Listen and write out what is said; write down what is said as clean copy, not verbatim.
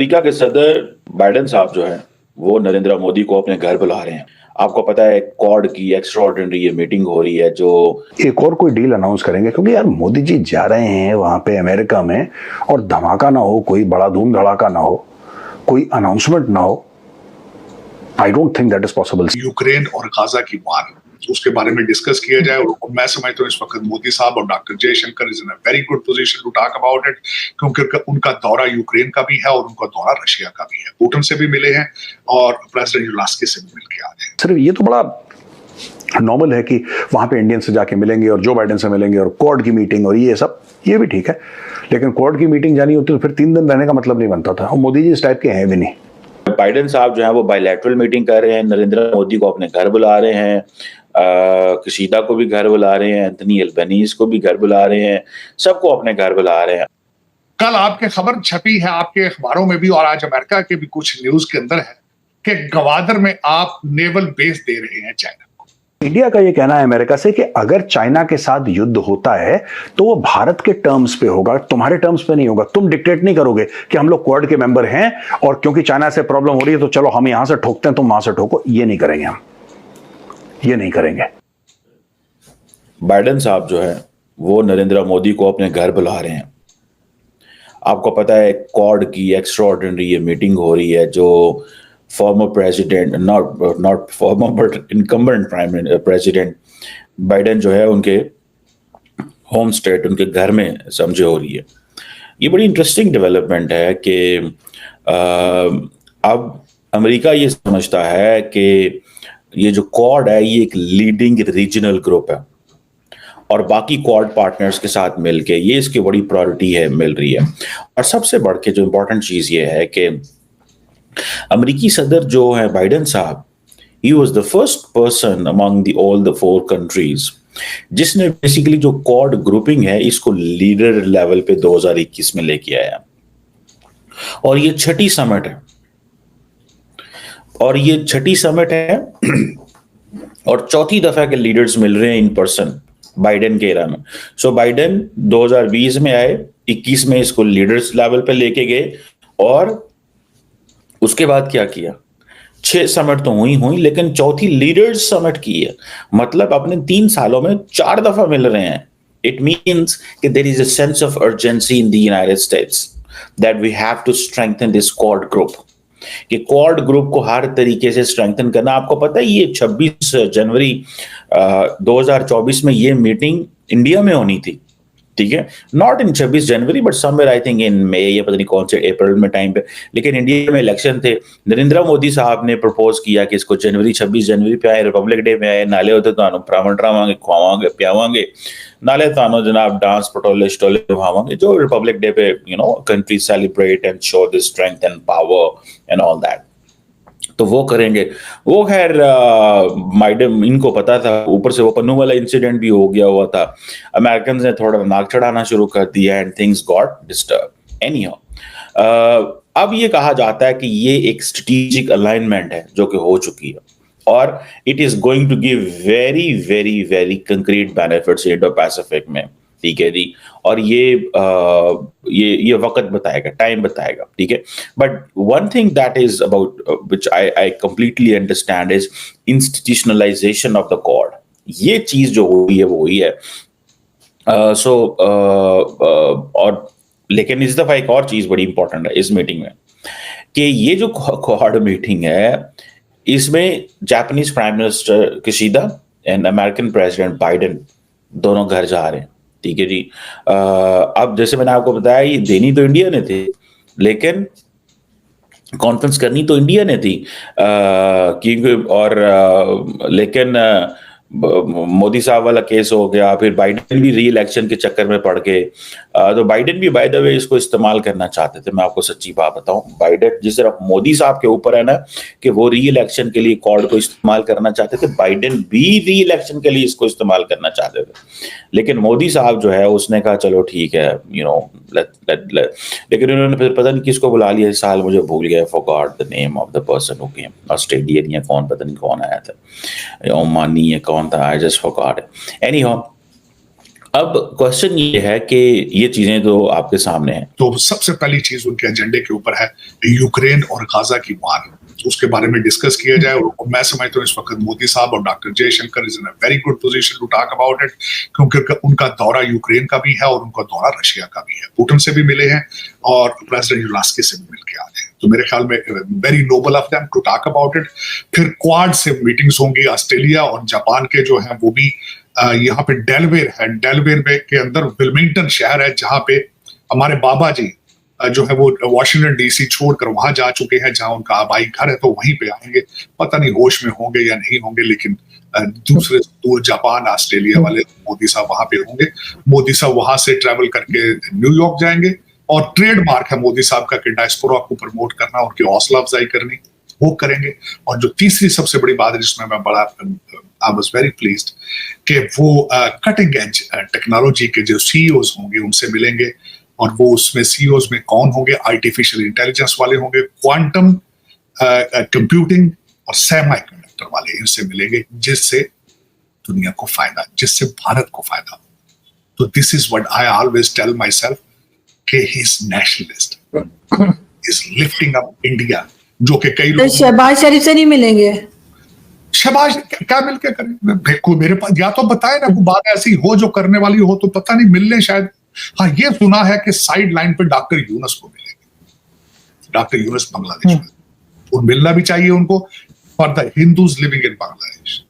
America के सदर Biden साहब जो हैं, वो नरेंद्र मोदी को अपने घर बुला रहे हैं। आपको पता है क्वाड की एक्स्ट्राऑर्डिनरी ये मीटिंग हो रही है, जो एक और कोई डील अनाउंस करेंगे, क्योंकि यार मोदी जी जा रहे हैं वहां पे अमेरिका में और धमाका ना हो, कोई बड़ा धूम धड़ाका ना हो, कोई अनाउंसमेंट ना हो। I don't think that is possible. Ukraine और गाजा की वार, उसके बारे में डिस्कस किया जाए। और मैं समझता हूँ इस वक्त मोदी साहब और doctor Jaishankar is in a very good position to talk about it, क्योंकि उनका दौरा यूक्रेन का भी है और उनका दौरा रशिया का भी है। पुतिन से भी मिले हैं और प्रेसिडेंट ज़ेलेंस्की से भी मिल के आ गए। सिर्फ ये तो बड़ा नॉर्मल है कि वहां पे इंडियन से जाके मिलेंगे और जो बाइडेन से मिलेंगे और क्वाड की मीटिंग और ये सब, ये भी ठीक है, लेकिन क्वाड की मीटिंग जानी होती तो फिर 3 दिन रहने का मतलब नहीं बनता था। और मोदी जी इस टाइप के हैं भी नहीं। बाइडेन साहब जो है वो बायलैटरल मीटिंग कर रहे हैं, नरेंद्र मोदी को अपने घर बुला रहे हैं, कशीदा को भी घर बुला रहे हैं, एंथनी अल्बनीज़ को भी घर बुला रहे हैं, सबको अपने घर बुला रहे हैं। कल आपके खबर छपी है आपके अखबारों में भी और आज अमेरिका के भी कुछ न्यूज के अंदर है कि गवादर में आप नेवल बेस दे रहे हैं चाइना को। इंडिया का ये कहना है अमेरिका से कि अगर चाइना के साथ युद्ध होता है तो वो भारत के टर्म्स पे होगा, तुम्हारे टर्म्स पे नहीं होगा। तुम डिक्टेट नहीं करोगे कि हम लोग क्वाड के मेंबर हैं और क्योंकि चाइना से प्रॉब्लम हो रही है तो चलो हम यहां से ठोकते हैं, तुम वहां से ठोको। ये नहीं करेंगे, हम ये नहीं करेंगे। बाइडेन साहब जो है वो नरेंद्र मोदी को अपने घर बुला रहे हैं। आपको पता है क्वाड की एक्स्ट्राऑर्डिनरी ये मीटिंग हो रही है, जो former president, not farmer but incumbent president Biden जो है उनके होम स्टेट, उनके घर में समझे हो रही है। ये बड़ी इंटरेस्टिंग डेवलपमेंट है कि अब अमेरिका ये समझता है कि ये जो क्वाड है ये एक लीडिंग रीजनल ग्रुप है और बाकी क्वाड पार्टनर्स के साथ मिलके ये इसकी बड़ी प्रायोरिटी है, मिल रही है। और सबसे बढ़ के जो इम्पोर्टेंट चीज़ ये है कि अमेरिकी सदर जो है बाइडेन साहब, he was the first person among the all the 4 countries जिसने बेसिकली जो क्वाड ग्रुपिंग है इसको लीडर लेवल पे 2021 में लेके आया। और ये छठी समिट है, और ये छठी समिट है और चौथी दफा के लीडर्स मिल रहे हैं इन पर्सन बाइडेन के एरा में। सो बाइडेन 2020 में आए, 21 में इसको लीडर्स लेवल पे लेके गए और उसके बाद क्या किया, 6 समिट तो हुई लेकिन चौथी लीडर्स समिट की है। मतलब अपने 3 सालों में 4 दफा मिल रहे हैं। इट मीन्स कि there is a sense of urgency in the United States that we have to strengthen this Quad group, कि क्वाड ग्रुप को हर तरीके से स्ट्रेंथन करना। आपको पता है ये 26 जनवरी 2024 में ये मीटिंग इंडिया में होनी थी, ठीक है, not in 26 January but somewhere I think in May या पता नहीं कौन से अप्रैल में टाइम पे, लेकिन इंडिया में इलेक्शन थे। नरेंद्र मोदी साहब ने प्रपोज किया कि इसको 26 जनवरी पे आए, रिपब्लिक डे पे आए, नाले होते तो भ्रमण रावांगे, खुआवांगे प्यावांगे, नाले तानो जनाब डांस पटोले स्टोले भावांगे, जो रिपब्लिक डे पे country celebrate and show the strength and power and all that, तो वो करेंगे। वो खैर बाइडेन इनको पता था, ऊपर से वो पन्नू वाला इंसिडेंट भी हो गया हुआ था, अमेरिकन ने थोड़ा नाक चढ़ाना शुरू कर दिया and things got disturb. Anyhow अब ये कहा जाता है कि ये एक स्ट्रेटेजिक अलाइनमेंट है जो कि हो चुकी है और it is going to give very very very concrete benefits Indo Pacific में, ठीक है जी। और ये वक्त बताएगा, टाइम बताएगा, ठीक है। But one thing that is about which I completely understand is institutionalization of the Quad. ये चीज जो हुई है वो हुई है। और लेकिन इस दफा एक और चीज बड़ी इंपॉर्टेंट है इस मीटिंग में, कि ये जो क्वाड मीटिंग है इसमें Japanese prime minister Kishida and American president Biden दोनों घर जा रहे हैं, ठीक है जी। अब जैसे मैंने आपको बताया ये देनी तो इंडिया ने थी, लेकिन कॉन्फ्रेंस करनी तो इंडिया ने थी, क्योंकि लेकिन मोदी साहब वाला केस हो गया, फिर बाइडेन भी री इलेक्शन के चक्कर में पड़ गए। तो बाइडेन भी बाय द वे इसको इस्तेमाल करना चाहते थे। मैं आपको सच्ची बात बताऊं, बाइडेन जिस तरह मोदी साहब के ऊपर है ना कि वो री इलेक्शन के लिए क्वाड को इस्तेमाल करना चाहते थे, बाइडेन भी री इलेक्शन के लिए इसको इस्तेमाल करना चाहते थे। लेकिन मोदी साहब जो है उसने कहा चलो ठीक है, लेकिन उन्होंने फिर पता नहीं किसको बुला लिया इस साल, मुझे भूल गया, forgot the name of the person who came, Australian या कौन, पता नहीं कौन आया था, ओमानी या कौन था, आई जस्ट फॉरगॉट। एनीहाउ अब क्वेश्चन ये है कि ये चीजें तो आपके सामने हैं, तो सबसे पहली चीज उनके एजेंडे के ऊपर है यूक्रेन और गाजा की वार, उसके बारे में डिस्कस किया जाए। और मैं समझता हूँ इस वक्त मोदी साहब और doctor Jaishankar is in a very good position to talk about it, क्योंकि उनका दौरा यूक्रेन का भी है और उनका दौरा रशिया का भी है। पुतिन से भी मिले हैं और प्रेसिडेंट ज़ेलेंस्की से भी मिलकर आ गए, तो मेरे ख्याल में very noble of them to talk about it. फिर क्वाड से मीटिंग्स होंगी, ऑस्ट्रेलिया और जापान के जो हैं वो भी यहाँ पे डेलवेयर है, डेलवेयर के अंदर विल्मिंगटन शहर है जहाँ पे हमारे बाबा जी जो है वो वाशिंगटन डीसी छोड़कर वहां जा चुके हैं, जहां उनका आबाई घर है, तो वहीं पे आएंगे। पता नहीं होश में होंगे या नहीं होंगे, लेकिन दूसरे जापान ऑस्ट्रेलिया वाले मोदी साहब वहां पे होंगे। मोदी साहब वहां से ट्रैवल करके न्यूयॉर्क जाएंगे और ट्रेडमार्क है मोदी साहब का कि डायस्पोरा को प्रमोट करना, उनकी हौसला अफजाई करनी, वो करेंगे। और जो तीसरी सबसे बड़ी बात है जिसमें मैं बड़ा आई वाज वेरी प्लीज्ड कि वो कटिंग एज टेक्नोलॉजी के जो सीईओज होंगे उनसे मिलेंगे, और वो उसमें सीईओज में कौन होंगे, आर्टिफिशियल इंटेलिजेंस वाले होंगे, क्वांटम कंप्यूटिंग और सेमीकंडक्टर वाले, इनसे मिलेंगे, जिससे दुनिया को फायदा, जिससे भारत को फायदा। तो this is what I always tell myself कि he is nationalist, is lifting up India, जो कि कई लोग शहबाज शरीफ से नहीं मिलेंगे। शहबाज क्या मिलके करें? मेरे पास या तो बताए ना कोई बात ऐसी हो जो करने वाली हो, तो पता नहीं, मिलने शायद। हाँ, ये सुना है कि साइड लाइन पे डॉक्टर यूनुस को मिलेंगे, डॉक्टर यूनुस बांग्लादेश में, और मिलना भी चाहिए उनको, for the Hindus living in Bangladesh.